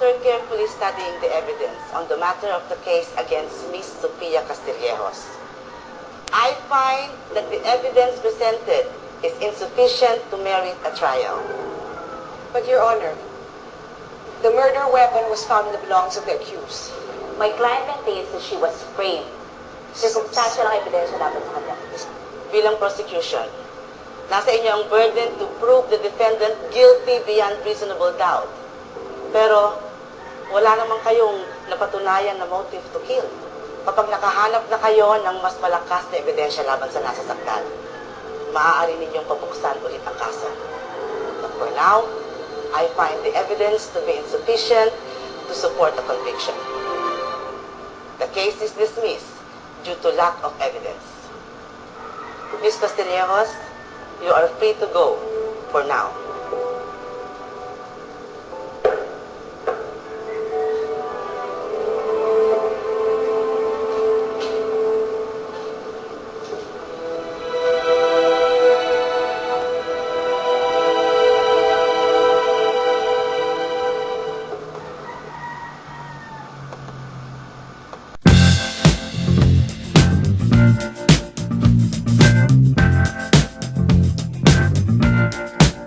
After carefully studying the evidence on the matter of the case against Ms. Sofia Castillejos, I find that the evidence presented is insufficient to merit a trial. But, Your Honor, the murder weapon was found in the belongings of the accused. My client maintains that she was framed. Circumstantial ang ebidensya dapat sa kanya. Bilang prosecution, nasa inyo ang burden to prove the defendant guilty beyond reasonable doubt. Pero wala naman kayong napatunayan na motive to kill. Kapag nakahanap na kayo ng mas malakas na ebidensya laban sa nasasaktan, maaari ninyong pabuksan ulit ang kaso. But for now, I find the evidence to be insufficient to support the conviction. The case is dismissed due to lack of evidence. Ms. Castillejos, you are free to go for now.